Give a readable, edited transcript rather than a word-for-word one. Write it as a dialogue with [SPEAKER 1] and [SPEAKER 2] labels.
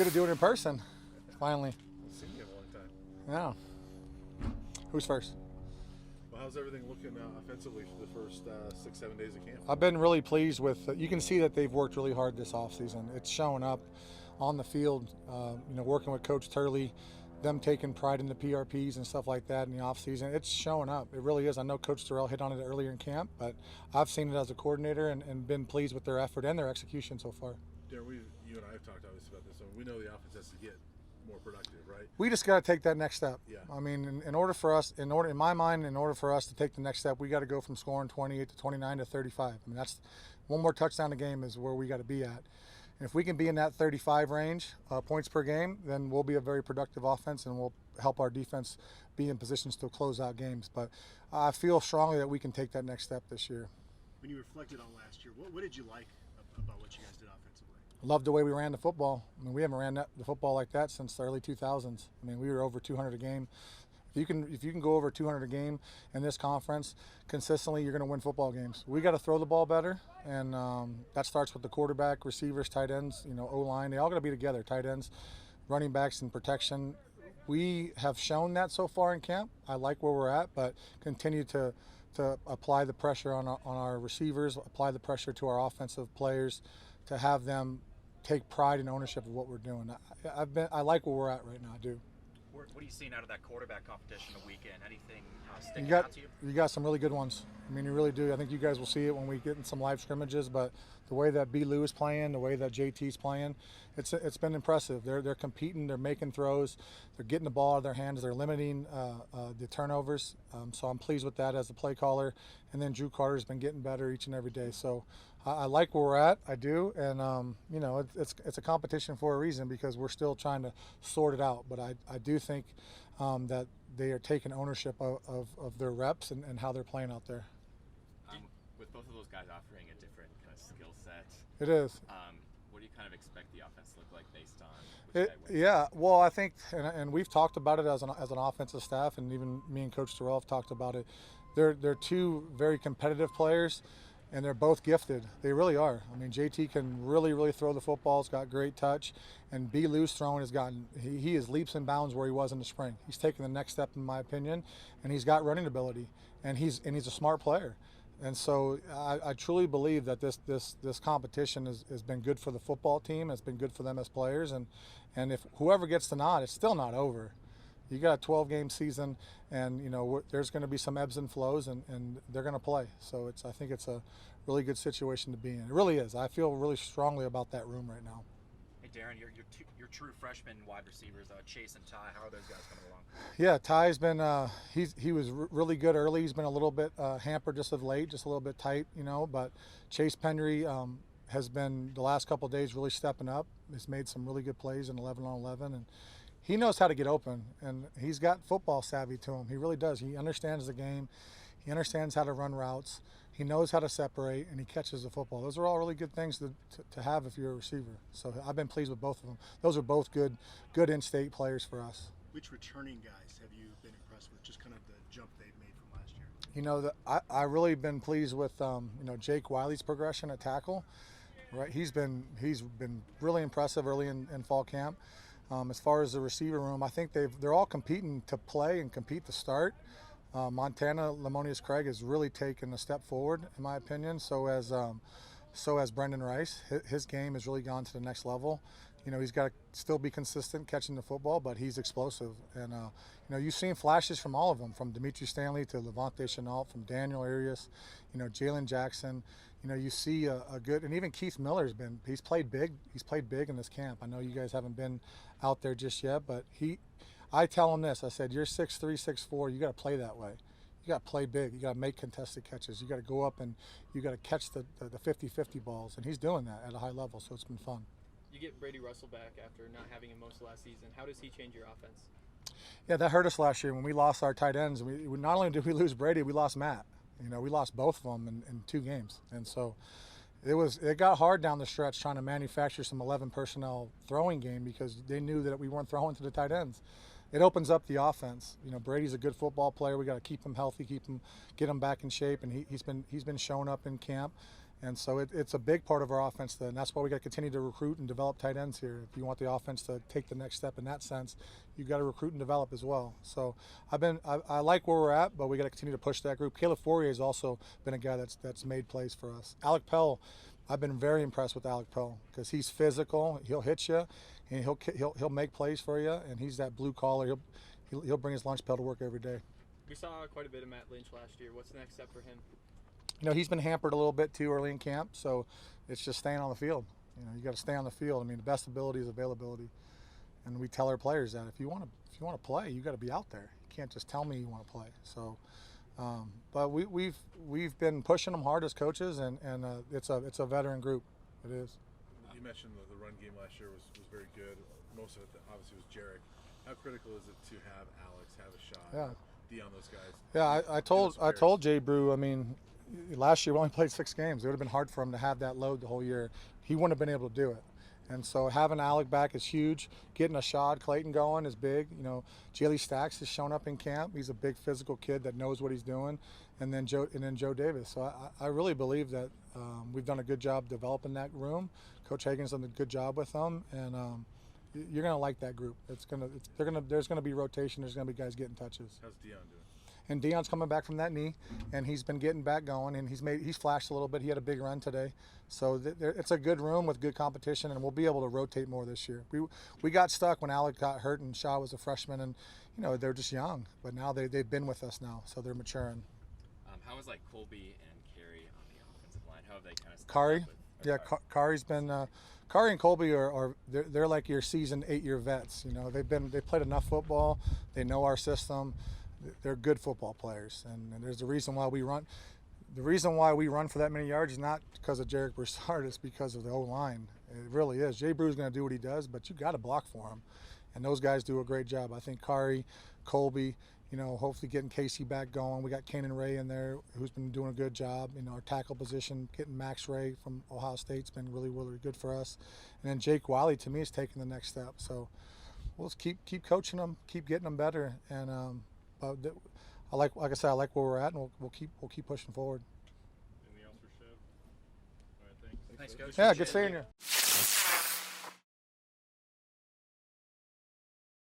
[SPEAKER 1] good to do it in person, finally.
[SPEAKER 2] I've seen you in a long time.
[SPEAKER 1] Yeah. Who's first?
[SPEAKER 2] Well, how's everything looking offensively for the first 6-7 days of camp?
[SPEAKER 1] I've been really pleased with. You can see that they've worked really hard this offseason. It's showing up on the field. Working with Coach Turley, them taking pride in the PRPs and stuff like that in the offseason. It's showing up. It really is. I know Coach Terrell hit on it earlier in camp, but I've seen it as a coordinator and been pleased with their effort and their execution so far.
[SPEAKER 2] Darrin, you and I have talked obviously about this. So we know the offense has to get more productive, right?
[SPEAKER 1] We just got to take that next step.
[SPEAKER 2] Yeah.
[SPEAKER 1] I mean, in my mind, in order for us to take the next step, we got to go from scoring 28 to 29 to 35. I mean, that's one more touchdown a game is where we got to be at. And if we can be in that 35 range, points per game, then we'll be a very productive offense and we'll help our defense be in positions to close out games. But I feel strongly that we can take that next step this year.
[SPEAKER 3] When you reflected on last year, what did you like about what you guys did offensively?
[SPEAKER 1] I loved the way we ran the football. I mean, we haven't ran the football like that since the early 2000s. I mean, we were over 200 a game. If you can go over 200 a game in this conference consistently, you're going to win football games. We got to throw the ball better, and that starts with the quarterback, receivers, tight ends, O-line. They all got to be together, tight ends, running backs, and protection. We have shown that so far in camp. I like where we're at, but continue to apply the pressure on our receivers, apply the pressure to our offensive players, to have them take pride and ownership of what we're doing. I like where we're at right now. I do.
[SPEAKER 4] What are you seeing out of that quarterback competition a weekend? Anything sticking out to you?
[SPEAKER 1] You got some really good ones. I mean, you really do. I think you guys will see it when we get in some live scrimmages. But the way that B. Lou is playing, the way that JT's playing, it's been impressive. They're competing. They're making throws. They're getting the ball out of their hands. They're limiting the turnovers. So I'm pleased with that as a play caller. And then Drew Carter's been getting better each and every day. So I like where we're at. I do. And it's a competition for a reason because we're still trying to sort it out. But I do think that they are taking ownership of their reps and how they're playing out there.
[SPEAKER 5] With both of those guys offering a different kind of skill set,
[SPEAKER 1] it is.
[SPEAKER 5] What do you kind of expect the offense to look like based on which guy wins?
[SPEAKER 1] Yeah, well, I think, and we've talked about it as an offensive staff, and even me and Coach Terrell have talked about it. They're two very competitive players, and they're both gifted. They really are. I mean, JT can really, really throw the football. He's got great touch. And B. Lou's throwing has gotten, he is leaps and bounds where he was in the spring. He's taken the next step, in my opinion, and he's got running ability. And he's a smart player. And so I truly believe that this competition has been good for the football team. It's been good for them as players. And if whoever gets the nod, it's still not over. You got a 12-game season, and there's going to be some ebbs and flows, and they're going to play. So I think it's a really good situation to be in. It really is. I feel really strongly about that room right now.
[SPEAKER 4] Hey, Darrin, your true freshman wide receivers, Chase and Ty. How are those guys coming along?
[SPEAKER 1] Yeah, Ty's been he was really good early. He's been a little bit hampered just of late, just a little bit tight, But Chase Pendry has been the last couple of days really stepping up. He's made some really good plays in 11-on-11, and he knows how to get open, and he's got football savvy to him. He really does. He understands the game. He understands how to run routes. He knows how to separate, and he catches the football. Those are all really good things to have if you're a receiver. So I've been pleased with both of them. Those are both good in-state players for us.
[SPEAKER 3] Which returning guys have you been impressed with, just kind of the jump they've made from last year?
[SPEAKER 1] I really been pleased with Jake Wiley's progression at tackle. Right, he's been really impressive early in fall camp. As far as the receiver room, I think they're all competing to play and compete to start. Montana Lamonius Craig has really taken a step forward, in my opinion. So has Brendan Rice. His game has really gone to the next level. He's got to still be consistent catching the football, but he's explosive. And you've seen flashes from all of them, from Dimitri Stanley to Levante Chenault, from Daniel Arias, Jalen Jackson. You see a good, and even Keith Miller's he's played big. He's played big in this camp. I know you guys haven't been out there just yet, but I tell him this. I said, you're 6'3", 6'4". You got to play that way. You got to play big. You got to make contested catches. You got to go up and you got to catch the 50-50 balls, and he's doing that at a high level. So it's been fun.
[SPEAKER 6] You get Brady Russell back after not having him most of last season. How does he change your offense?
[SPEAKER 1] Yeah, that hurt us last year when we lost our tight ends. We not only did we lose Brady, we lost Matt. We lost both of them in 2 games, and so it got hard down the stretch trying to manufacture some 11 personnel throwing game because they knew that we weren't throwing to the tight ends. It opens up the offense. Brady's a good football player. We got to keep him healthy, get him back in shape, and he's been showing up in camp. And so it's a big part of our offense, and that's why we got to continue to recruit and develop tight ends here. If you want the offense to take the next step in that sense, you got to recruit and develop as well. So I like where we're at, but we got to continue to push that group. Caleb Fourier has also been a guy that's made plays for us. Alec Pell, I've been very impressed with Alec Pell because he's physical. He'll hit you, and he'll make plays for you, and he's that blue collar. He'll bring his lunch pail to work every day.
[SPEAKER 6] We saw quite a bit of Matt Lynch last year. What's the next step for him?
[SPEAKER 1] He's been hampered a little bit too early in camp, so it's just staying on the field. You got to stay on the field. I mean, the best ability is availability, and we tell our players that if you want to play, you got to be out there. You can't just tell me you want to play. So, but we've been pushing them hard as coaches, and it's a veteran group. It is.
[SPEAKER 2] You mentioned the run game last year was very good. Most of it obviously was Jarek. How critical is it to have Alex have a shot?
[SPEAKER 1] Yeah.
[SPEAKER 2] Dion, those guys.
[SPEAKER 1] Yeah, I told Jay Brew. I mean, last year we only played 6 games. It would have been hard for him to have that load the whole year. He wouldn't have been able to do it. And so having Alec back is huge. Getting Ashad Clayton going is big. Jaylee Stacks has shown up in camp. He's a big physical kid that knows what he's doing. And then Joe Davis. So I really believe that we've done a good job developing that room. Coach Hagan's done a good job with them, and you're gonna like that group. There's gonna be rotation. There's gonna be guys getting touches.
[SPEAKER 2] How's Dion doing?
[SPEAKER 1] And Dion's coming back from that knee, and he's been getting back going, and he's flashed a little bit. He had a big run today, so it's a good room with good competition, and we'll be able to rotate more this year. We got stuck when Alec got hurt and Shaw was a freshman, and they're just young, but now they've been with us now, so they're maturing.
[SPEAKER 5] How is Colby and Carey on the offensive line? How have they kind of?
[SPEAKER 1] Kari, yeah, Kari's been. Kari and Colby they're like your seasoned 8-year vets. They played enough football. They know our system. They're good football players, and there's a reason why we run. The reason why we run for that many yards is not because of Jarek Broussard. It's because of the O-line. It really is. Jay Brew's going to do what he does, but you got to block for him, and those guys do a great job. I think Kari, Colby, hopefully getting Casey back going. We got Kanan Ray in there who's been doing a good job. Our tackle position, getting Max Ray from Ohio State's been really, really good for us. And then Jake Wiley, to me, is taking the next step. So we'll just keep coaching them, keep getting them better. And I like I said, I like where we're at, and we'll keep pushing forward.
[SPEAKER 2] Anything else for Chev? All right, thanks.
[SPEAKER 4] Thanks, Coach.
[SPEAKER 1] Yeah, good seeing you.